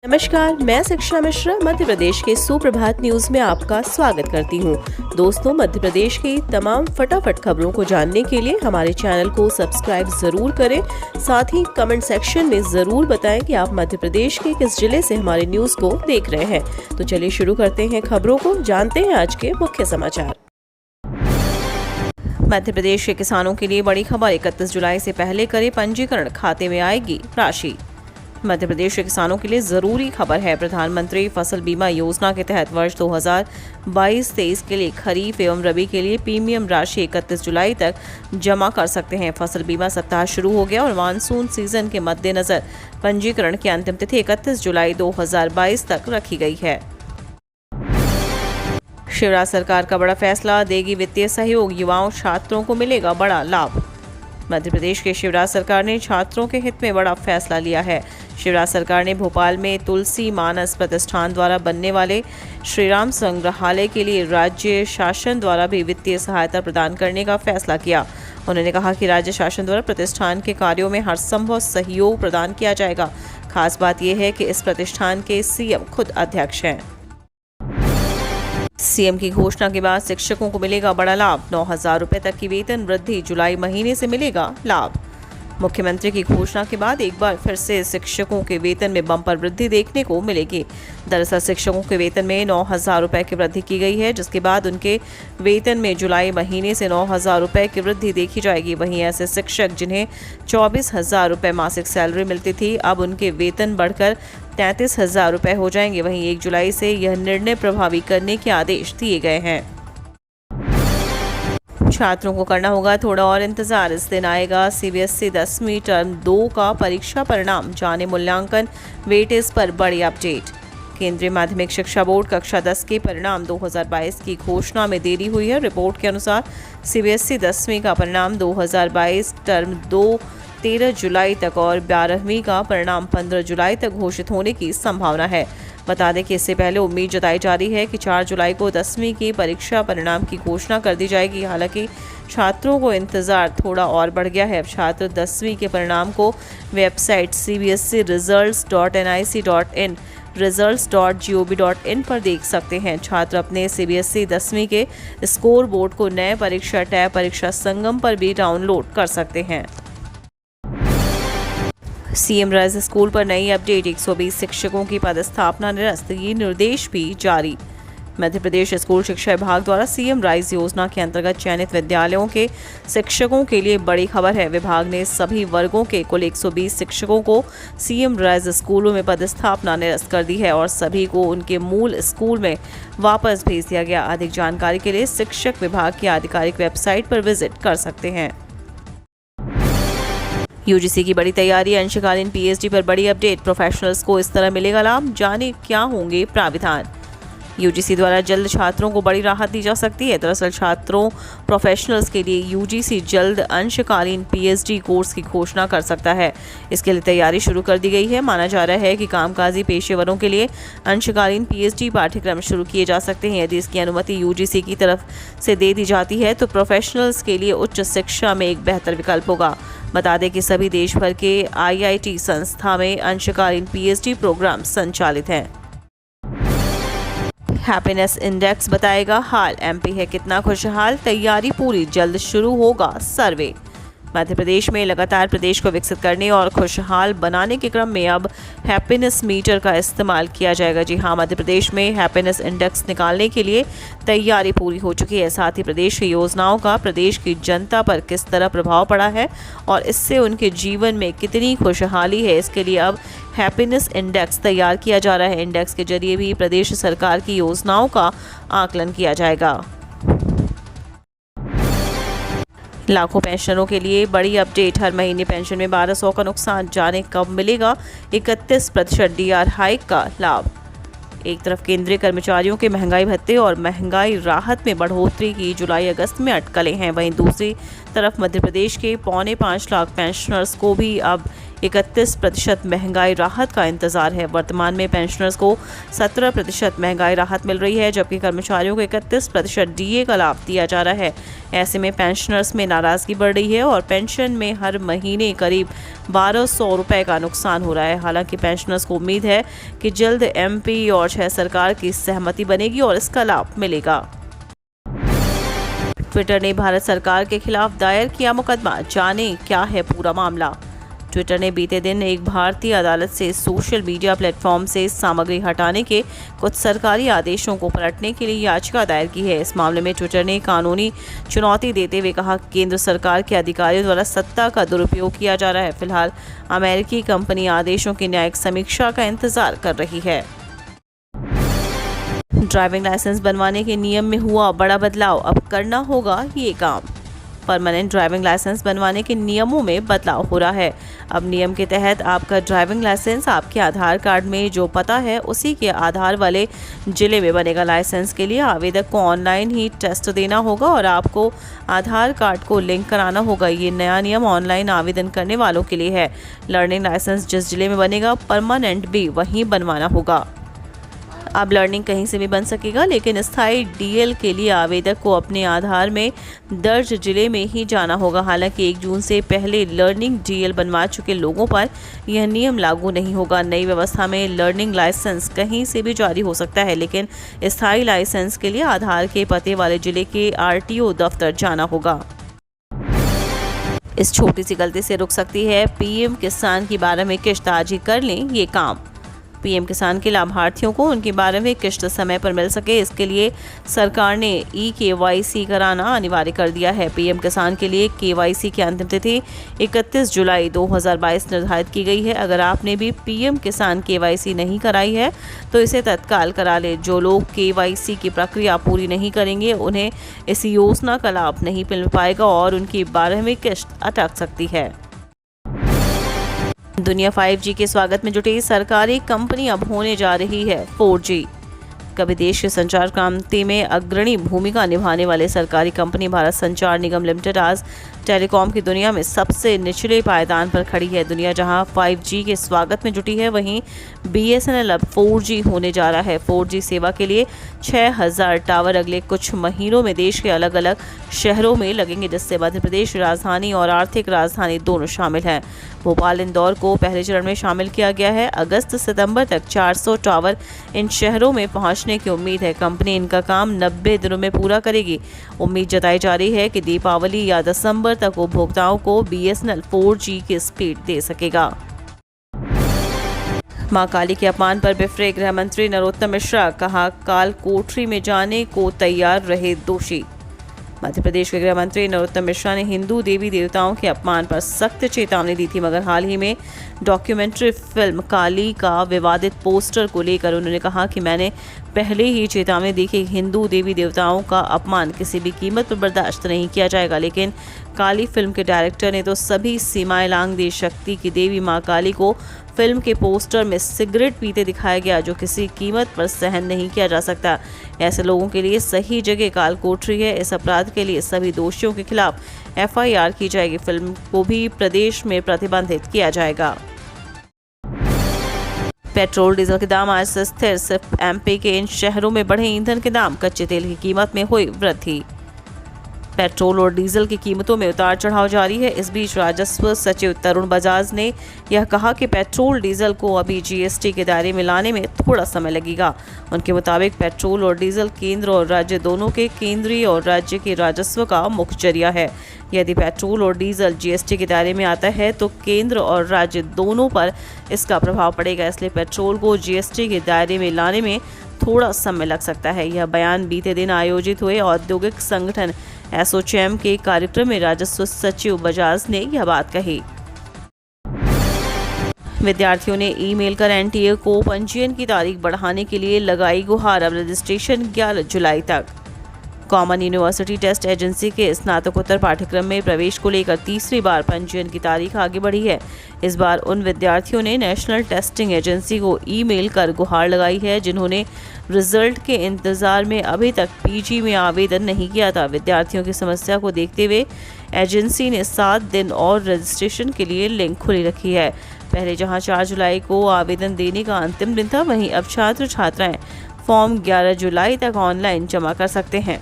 नमस्कार, मैं शिक्षा मिश्रा मध्य प्रदेश के सुप्रभात न्यूज में आपका स्वागत करती हूँ। दोस्तों, मध्य प्रदेश की तमाम फटाफट खबरों को जानने के लिए हमारे चैनल को सब्सक्राइब जरूर करें। साथ ही कमेंट सेक्शन में जरूर बताएं कि आप मध्य प्रदेश के किस जिले से हमारे न्यूज को देख रहे हैं। तो चलिए शुरू करते हैं खबरों को, जानते हैं आज के मुख्य समाचार। मध्य प्रदेश के किसानों के लिए बड़ी खबर, 31 जुलाई से पहले करे पंजीकरण, खाते में आएगी राशि। मध्य प्रदेश के किसानों के लिए जरूरी खबर है। प्रधानमंत्री फसल बीमा योजना के तहत वर्ष 2022-23 के लिए खरीफ एवं रबी के लिए प्रीमियम राशि 31 जुलाई तक जमा कर सकते हैं। फसल बीमा सप्ताह शुरू हो गया और मानसून सीजन के मद्देनजर पंजीकरण की अंतिम तिथि 31 जुलाई 2022 तक रखी गई है। शिवराज सरकार का बड़ा फैसला, देगी वित्तीय सहयोग, युवाओं छात्रों को मिलेगा बड़ा लाभ। मध्य प्रदेश के शिवराज सरकार ने छात्रों के हित में बड़ा फैसला लिया है। शिवराज सरकार ने भोपाल में तुलसी मानस प्रतिष्ठान द्वारा बनने वाले श्रीराम संग्रहालय के लिए राज्य शासन द्वारा भी वित्तीय सहायता प्रदान करने का फैसला किया। उन्होंने कहा कि राज्य शासन द्वारा प्रतिष्ठान के कार्यों में हर संभव सहयोग प्रदान किया जाएगा। खास बात यह है कि इस प्रतिष्ठान के सीएम खुद अध्यक्ष हैं। सीएम की घोषणा के बाद शिक्षकों को मिलेगा बड़ा लाभ, 9,000 रुपए तक की वेतन वृद्धि, जुलाई महीने से मिलेगा लाभ। मुख्यमंत्री की घोषणा के बाद एक बार फिर से शिक्षकों के वेतन में बम्पर वृद्धि देखने को मिलेगी। दरअसल शिक्षकों के वेतन में 9,000 रुपए की वृद्धि की गई है, जिसके बाद उनके वेतन में जुलाई महीने से 9,000 रुपए की वृद्धि देखी जाएगी। वहीं ऐसे शिक्षक जिन्हें 24,000 रुपए मासिक सैलरी मिलती थी, अब उनके वेतन बढ़कर 33,000 रुपए हो जाएंगे। वहीं 1 जुलाई से यह निर्णय प्रभावी करने के आदेश दिए गए हैं। छात्रों को करना होगा थोड़ा और इंतजार, इस दिन आएगा सीबीएसई 10वीं टर्म 2 का परीक्षा परिणाम, जाने मूल्यांकन वेटेज पर बड़ी अपडेट। केंद्रीय माध्यमिक शिक्षा बोर्ड कक्षा 10 के परिणाम 2022 की घोषणा में देरी हुई है। रिपोर्ट के अनुसार सीबीएसई 10वीं का परिणाम 2022 टर्म 2 13 जुलाई तक और 12वीं का परिणाम 15 जुलाई तक घोषित होने की संभावना है। बता दें कि इससे पहले उम्मीद जताई जा रही है कि 4 जुलाई को 10वीं की परीक्षा परिणाम की घोषणा कर दी जाएगी। हालांकि छात्रों को इंतजार थोड़ा और बढ़ गया है। अब छात्र 10वीं के परिणाम को वेबसाइट cbscresults.nic.in, results.gov.in पर देख सकते हैं। छात्र अपने सीबीएसई 10वीं के स्कोर बोर्ड को नए परीक्षा टैब परीक्षा संगम पर भी डाउनलोड कर सकते हैं। सीएम राइज स्कूल पर नई अपडेट, 120 शिक्षकों की पदस्थापना निरस्त, ये निर्देश भी जारी। मध्य प्रदेश स्कूल शिक्षा विभाग द्वारा सीएम राइज योजना के अंतर्गत चयनित विद्यालयों के शिक्षकों के लिए बड़ी खबर है। विभाग ने सभी वर्गों के कुल 120 शिक्षकों को सीएम राइज स्कूलों में पदस्थापना निरस्त कर दी है और सभी को उनके मूल स्कूल में वापस भेज दिया गया। अधिक जानकारी के लिए शिक्षक विभाग की आधिकारिक वेबसाइट पर विजिट कर सकते हैं। यूजीसी की बड़ी तैयारी, अंशकालीन पीएचडी पर बड़ी अपडेट, प्रोफेशनल्स को इस तरह मिलेगा लाभ, जाने क्या होंगे प्राविधान। यूजीसी द्वारा जल्द छात्रों को बड़ी राहत दी जा सकती है। दरअसल छात्रों प्रोफेशनल्स के लिए यूजीसी जल्द अंशकालीन पीएचडी कोर्स की घोषणा कर सकता है। इसके लिए तैयारी शुरू कर दी गई है। माना जा रहा है कि कामकाजी पेशेवरों के लिए अंशकालीन पीएचडी पाठ्यक्रम शुरू किए जा सकते हैं। यदि इसकी अनुमति यूजीसी की तरफ से दे दी जाती है तो प्रोफेशनल्स के लिए उच्च शिक्षा में एक बेहतर विकल्प होगा। बता दें कि सभी देश भर के आईआईटी संस्था में अंशकालीन पीएचडी प्रोग्राम संचालित हैं। हैप्पीनेस इंडेक्स बताएगा हाल, एमपी है कितना खुशहाल, तैयारी पूरी, जल्द शुरू होगा सर्वे। मध्य प्रदेश में लगातार प्रदेश को विकसित करने और खुशहाल बनाने के क्रम में अब हैप्पीनेस मीटर का इस्तेमाल किया जाएगा। जी हां, मध्य प्रदेश में हैप्पीनेस इंडेक्स निकालने के लिए तैयारी पूरी हो चुकी है। साथ ही प्रदेश की योजनाओं का प्रदेश की जनता पर किस तरह प्रभाव पड़ा है और इससे उनके जीवन में कितनी खुशहाली है, इसके लिए अब हैप्पीनेस इंडेक्स तैयार किया जा रहा है। इंडेक्स के जरिए भी प्रदेश सरकार की योजनाओं का आकलन किया जाएगा। लाखों पेंशनरों के लिए बड़ी अपडेट, हर महीने पेंशन में 1200 का नुकसान, जाने कब मिलेगा 31% डीआर हाइक का लाभ। एक तरफ केंद्रीय कर्मचारियों के महंगाई भत्ते और महंगाई राहत में बढ़ोतरी की जुलाई अगस्त में अटकलें हैं, वहीं दूसरी तरफ मध्य प्रदेश के 5.25 लाख पेंशनर्स को भी अब 31% महंगाई राहत का इंतजार है। वर्तमान में पेंशनर्स को 17% महंगाई राहत मिल रही है, जबकि कर्मचारियों को 31% डीए का लाभ दिया जा रहा है। ऐसे में पेंशनर्स में नाराजगी बढ़ रही है और पेंशन में हर महीने करीब 1200 रुपए का नुकसान हो रहा है। हालांकि पेंशनर्स को उम्मीद है कि जल्द एमपी और 6 सरकार की सहमति बनेगी और इसका लाभ मिलेगा। ट्विटर ने भारत सरकार के खिलाफ दायर किया मुकदमा, जाने क्या है पूरा मामला। ट्विटर ने बीते दिन एक भारतीय अदालत से सोशल मीडिया प्लेटफॉर्म से सामग्री हटाने के कुछ सरकारी आदेशों को पलटने के लिए याचिका दायर की है। इस मामले में ट्विटर ने कानूनी चुनौती देते हुए कहा कि केंद्र सरकार के अधिकारियों द्वारा सत्ता का दुरुपयोग किया जा रहा है। फिलहाल अमेरिकी कंपनी आदेशों की न्यायिक समीक्षा का इंतजार कर रही है। ड्राइविंग लाइसेंस बनवाने के नियम में हुआ बड़ा बदलाव, अब करना होगा ये काम। परमानेंट ड्राइविंग लाइसेंस बनवाने के नियमों में बदलाव हो रहा है। अब नियम के तहत आपका ड्राइविंग लाइसेंस आपके आधार कार्ड में जो पता है उसी के आधार वाले जिले में बनेगा। लाइसेंस के लिए आवेदक को ऑनलाइन ही टेस्ट देना होगा और आपको आधार कार्ड को लिंक कराना होगा। ये नया नियम ऑनलाइन आवेदन करने वालों के लिए है। लर्निंग लाइसेंस जिस जिले में बनेगा, परमानेंट भी वहीं बनवाना होगा। अब लर्निंग कहीं से भी बन सकेगा, लेकिन स्थायी डीएल के लिए आवेदक को अपने आधार में दर्ज जिले में ही जाना होगा। हालांकि 1 जून से पहले लर्निंग डीएल बनवा चुके लोगों पर यह नियम लागू नहीं होगा। नई व्यवस्था में लर्निंग लाइसेंस कहीं से भी जारी हो सकता है, लेकिन स्थायी लाइसेंस के लिए आधार के पते वाले जिले के आरटीओ दफ्तर जाना होगा। इस छोटी सी गलती से रुक सकती है पीएम किसान की 12वीं किश्त। आज ही कर लें ये काम। पीएम किसान के लाभार्थियों को उनकी 12वीं किश्त समय पर मिल सके, इसके लिए सरकार ने ई-केवाईसी कराना अनिवार्य कर दिया है। पीएम किसान के लिए केवाईसी की अंतिम तिथि 31 जुलाई 2022 निर्धारित की गई है। अगर आपने भी पीएम किसान केवाईसी नहीं कराई है तो इसे तत्काल करा ले। जो लोग केवाईसी की प्रक्रिया पूरी नहीं करेंगे उन्हें इस योजना का लाभ नहीं मिल पाएगा और उनकी 12वीं किश्त अटक सकती है। दुनिया 5G के स्वागत में जुटी सरकारी कंपनी अब होने जा रही है 4G। कभी देश के संचार क्रांति में अग्रणी भूमिका निभाने वाले सरकारी कंपनी भारत संचार निगम लिमिटेड आज टेलीकॉम की दुनिया में सबसे निचले पायदान पर खड़ी है। दुनिया जहां 5G के स्वागत में जुटी है, वहीं BSNL अब 4G होने जा रहा है। 4G सेवा के लिए 6000 टावर अगले कुछ महीनों में देश के अलग अलग शहरों में लगेंगे, जिससे मध्य प्रदेश राजधानी और आर्थिक राजधानी दोनों शामिल हैं। भोपाल, इंदौर को पहले चरण में शामिल किया गया है। अगस्त सितंबर तक 400 टावर इन शहरों में पहुंचने की उम्मीद है। कंपनी इनका काम 90 दिनों में पूरा करेगी। उम्मीद जताई जा रही है कि दीपावली या दिसंबर तक उपभोक्ताओं को BSNL 4G की स्पीड दे सकेगा। मां काली के अपमान पर बिफरे गृह मंत्री नरोत्तम मिश्रा, कहा काल कोठरी में जाने को तैयार रहे दोषी। मध्य प्रदेश के गृह मंत्री नरोत्तम मिश्रा ने हिंदू देवी देवताओं के अपमान पर सख्त चेतावनी दी थी, मगर हाल ही में डॉक्यूमेंट्री फिल्म काली का विवादित पोस्टर को लेकर उन्होंने कहा कि मैंने पहले ही चेतावनी दी कि हिंदू देवी देवताओं का अपमान किसी भी कीमत पर बर्दाश्त नहीं किया जाएगा। लेकिन काली फिल्म के डायरेक्टर ने तो सभी सीमाएं लांघ दी। शक्ति की देवी मां काली को फिल्म के पोस्टर में सिगरेट पीते दिखाया गया, जो किसी कीमत पर सहन नहीं किया जा सकता। ऐसे लोगों के लिए सही जगह काल कोठरी है। इस अपराध के लिए सभी दोषियों के खिलाफ FIR की जाएगी। फिल्म को भी प्रदेश में प्रतिबंधित किया जाएगा। पेट्रोल डीजल के दाम आज से स्थिर, सिर्फ MP के इन शहरों में बढ़े ईंधन के दाम। कच्चे तेल की कीमत में हुई वृद्धि। पेट्रोल और डीजल की कीमतों में उतार चढ़ाव जारी है। इस बीच राजस्व सचिव तरुण बजाज ने यह कहा कि पेट्रोल डीजल को अभी GST के दायरे में लाने में थोड़ा समय लगेगा। उनके मुताबिक पेट्रोल और डीजल केंद्र और राज्य दोनों के केंद्रीय और राज्य के राजस्व का मुख्य जरिया है। यदि पेट्रोल और डीजल GST के दायरे में आता है तो केंद्र और राज्य दोनों पर इसका प्रभाव पड़ेगा, इसलिए पेट्रोल को GST के दायरे में लाने में थोड़ा समय लग सकता है। यह बयान बीते दिन आयोजित हुए औद्योगिक संगठन एसोचैम के कार्यक्रम में राजस्व सचिव बजाज ने यह बात कही। विद्यार्थियों ने ईमेल कर NTA को पंजीयन की तारीख बढ़ाने के लिए लगाई गुहार। अब रजिस्ट्रेशन 11 जुलाई तक। कॉमन यूनिवर्सिटी टेस्ट एजेंसी के स्नातकोत्तर पाठ्यक्रम में प्रवेश को लेकर तीसरी बार पंजीयन की तारीख आगे बढ़ी है। इस बार उन विद्यार्थियों ने नेशनल टेस्टिंग एजेंसी को ईमेल कर गुहार लगाई है जिन्होंने रिजल्ट के इंतजार में अभी तक पीजी में आवेदन नहीं किया था। विद्यार्थियों की समस्या को देखते हुए एजेंसी ने 7 दिन और रजिस्ट्रेशन के लिए लिंक खुली रखी है। पहले जहां 4 जुलाई को आवेदन देने का अंतिम दिन था, वहीं अब छात्र छात्राएं फॉर्म 11 जुलाई तक ऑनलाइन जमा कर सकते हैं।